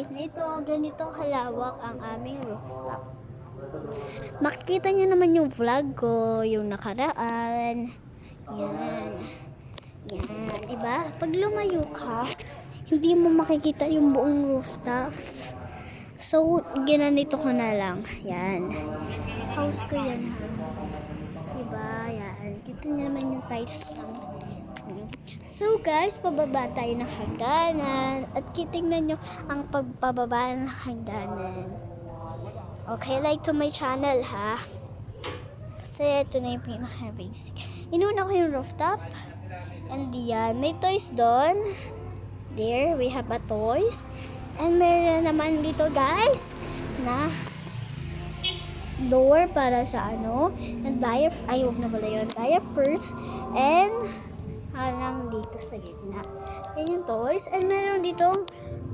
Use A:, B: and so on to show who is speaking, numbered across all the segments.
A: Ito, ganito kalawak ang aming rooftop. Makikita niyo naman yung vlog ko, yung nakaraan. Yan. Yan, diba? Pag lumayo ka, hindi mo makikita yung buong rooftop. So, ginanito ko na lang. Yan. House ko yan, ha? Diba? Yan. Kita niyo naman yung tiles lang. So guys, pababa tayo ng hagdanan at titingnan nyo ang pagpababa ng hagdanan. Okay, like to my channel ha. Kasi ito na yung pinaka-basic. Inuna ko yung rooftop. And yan, may toys doon. There, we have a toys. And meron naman dito guys na door para sa ano. And huwag na pala yun. First. And harang dito sa gitna. Yan yung toys. And meron dito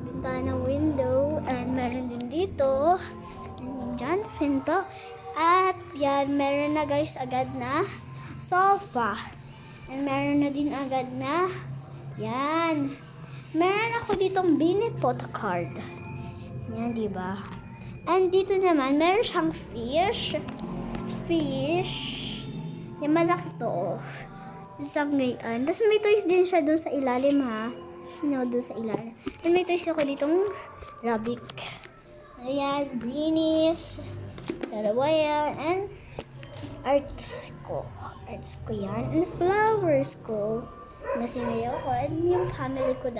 A: bintana window. And meron din dito. And dyan, pinto. At yan, meron na guys agad na sofa. And meron na din agad na yan. Meron ako ditong binit photocard. Yan, diba? And dito naman, meron siyang fish. Fish. Yung malaki to. Isang ngayon. Tapos may toys din siya doon sa ilalim ha. No, doon sa ilalim. And may toys ako ditong rabbit. Ayan, greenies. Dalawa yan. And arts ko. Arts ko yan. And flowers ko. Nasinayaw ko. And yung family ko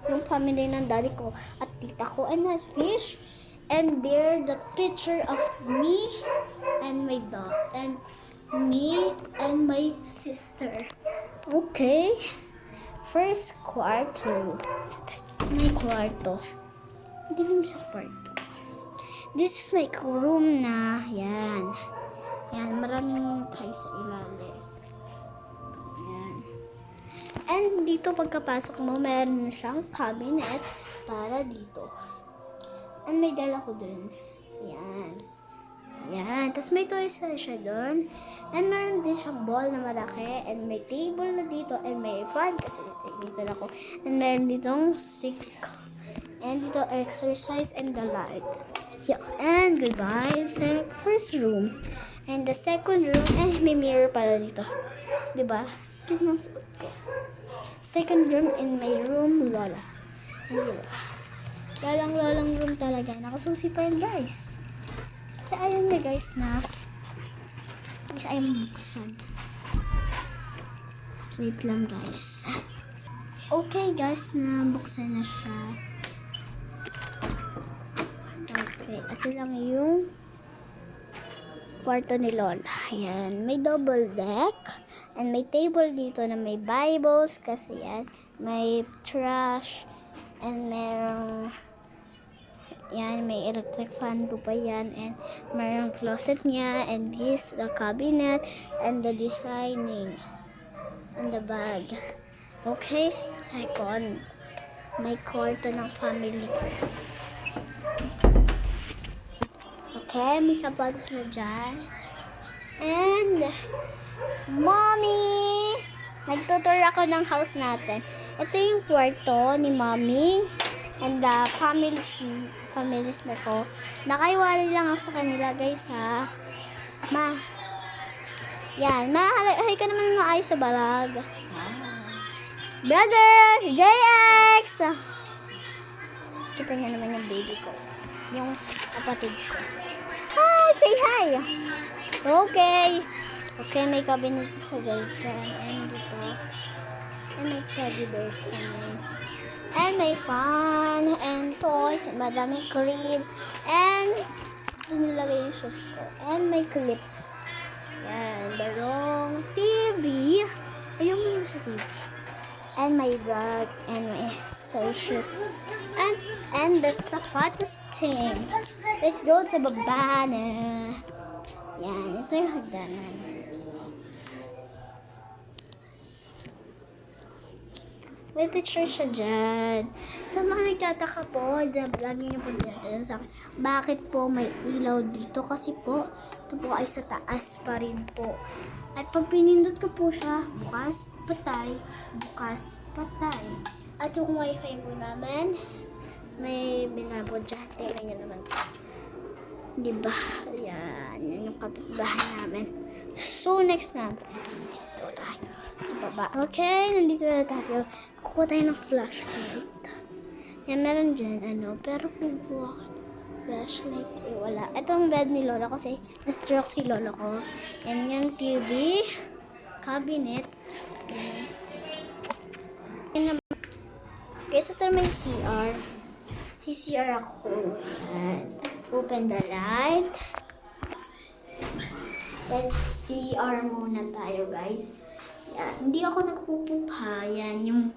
A: yung family ng daddy ko at tita ko. And that fish. And there, the picture of me and my dog. And me and my sister. Okay. First kwarto. May kwarto. Hindi naman sa kwarto. This is my room na. Yan. Yan. Maraming tayo sa ilalim. Yan. And dito pagkapasok mo, meron na siyang cabinet para dito. And may dala ko dun. Yan. Yan. Tapos may toys na siya doon. And meron din siyang ball na malaki. And may table na dito. And may fan kasi dito na ako. And meron ditong stick. And dito exercise and the light. Yeah. And goodbye. The first room. And the second room. May mirror pala dito. Diba? Ito yung suot ko. Second room in my room, lola. And diba? Lalang room talaga. Nakasusi pa yan guys. Kasi ayaw na guys na kasi ayaw buksan. Wait lang guys. Okay guys, na buksan na siya. Okay, ito lang yung kwarto ni Lola. Ayan, may double deck. And may table dito na may Bibles. Kasi yan, may trash. And merong yan, may electric fan ko pa yan. And mayroong closet niya. And this, the cabinet. And the designing. And the bag. Okay, second. May kwarto ng family ko. Okay, may sapatos na dyan. And, mommy! Nagtutur ako ng house natin. Ito yung kwarto ni mommy. And the families na ko. Nakaiwalay lang ako sa kanila guys ha. Yan. Mahalay ka naman maayos sa balag. Brother! JX! Kita niyo naman yung baby ko. Yung kapatid ko. Hi! Say hi! Okay. Okay, may cabinet sa galitan. And dito. And may teddy bears kami. And may fan, and toys, and madaming crib, and nilagay yung shoes ko. And may clips. Yan, barong TV. Ayun yung sa TV. And my bag, and my shoes. And the sapatos thing. Let's go sa baba na. Yan, ito yung hagdanan. May picture siya dyan. Sa mga nagtataka po, lagi niyo po dyan sa akin, bakit po may ilaw dito? Kasi po, ito po ay sa taas pa rin po. At pag pinindot ko po siya, bukas, patay, bukas, patay. At yung wifi po namin, may binabod dyan. Tingnan nyo naman. Diba? Yan. Yan yung kapitbahay namin. So, next natin. Dito tayo. Sa baba. Okay, nandito na tayo. Kukuha tayo ng flashlight. Yan, meron dyan, pero kukuha ko flashlight, wala. Ito ang bed ni Lola kasi na-stroke si Lolo ko. Yan yung TV, cabinet. Yan naman. Okay, so ito may CR. CCR ako. Yan. Open the light. Let's CR muna tayo, guys. Yan. Hindi ako nagpupupa. Yan yung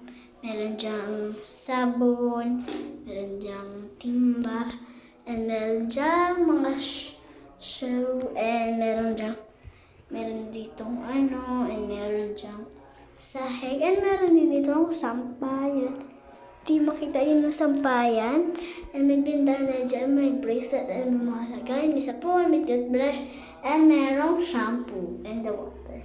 A: meron dyang sabon, meron dyang timba, and meron dyang mga show, and meron ditong and meron dyang sahig, and meron din ditong sampayan. Di makita yun ng sampayan. And may bintana dyan, may bracelet, and may mga lagay, may sapon, may toothbrush, and merong shampoo, and the water.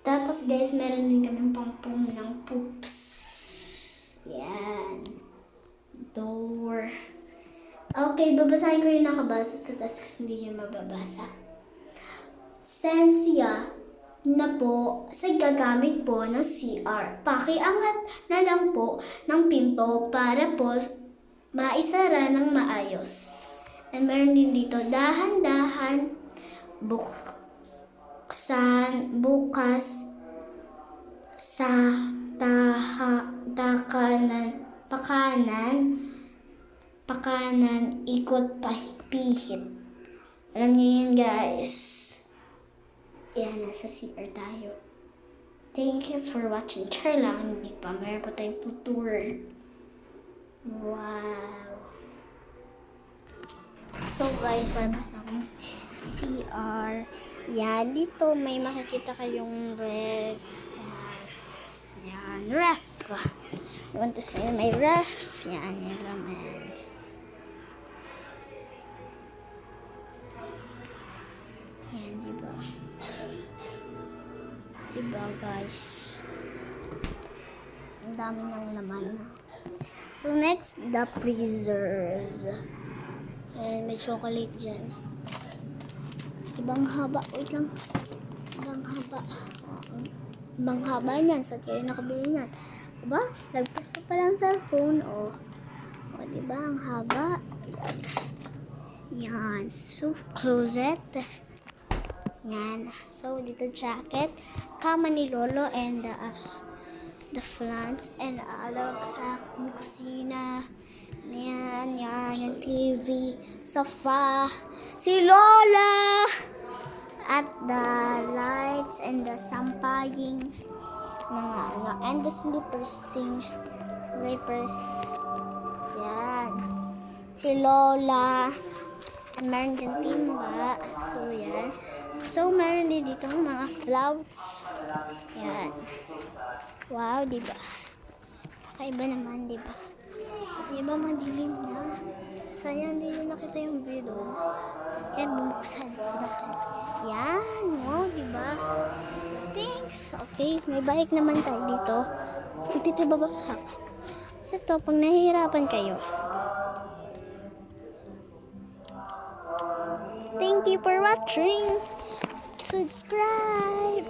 A: Tapos guys, meron din kami pampum ng poops. Yan. Door. Okay, babasahin ko yung nakabasa sa taas kasi hindi niya mababasa. Sensya na po sa gagamit po ng CR. Pakiangat na lang po ng pinto para po maisara ng maayos. And meron din dito, dahan-dahan bukas sa pakanan, ikot pihit. Alam niyo yun, guys. Yan, nasa CR tayo. Thank you for watching. Char lang, hindi pa. Meron pa tayong tour. Wow. So guys, palabas akong CR. Yan, dito may makikita kayong ref. Yan, ref. Iwan tas kayo may ref. Yan, yung lamens. Yan, diba? Diba, guys? Ang dami ng laman. So, next, the freezers. Ayan, may chocolate dyan. Ibang haba. Wait lang. Ibang haba. Ibang haba niyan. Sa kayo nakabili niyan. Diba? Lagpas pa palang cellphone. O, diba? Ang haba. Yan. So, closet. Yan. So, dito jacket. Kama ni Lolo and the plants and yung kusina. Yan, yung TV, sofa, si Lola, at the lights and the sampaying, mga and the slippers, yan, si Lola, and meron din timba, so yan, so meron din dito mga flowers, yan, wow, diba, kakaiba naman, diba? Diba madilim na? Sayang hindi nyo nakita yung view doon. Yan, bubuksan. Yan, wow, diba? Thanks. Okay, may bike naman tayo dito. Dito babaksak. Kasi ito, pag nahihirapan kayo. Thank you for watching. Subscribe.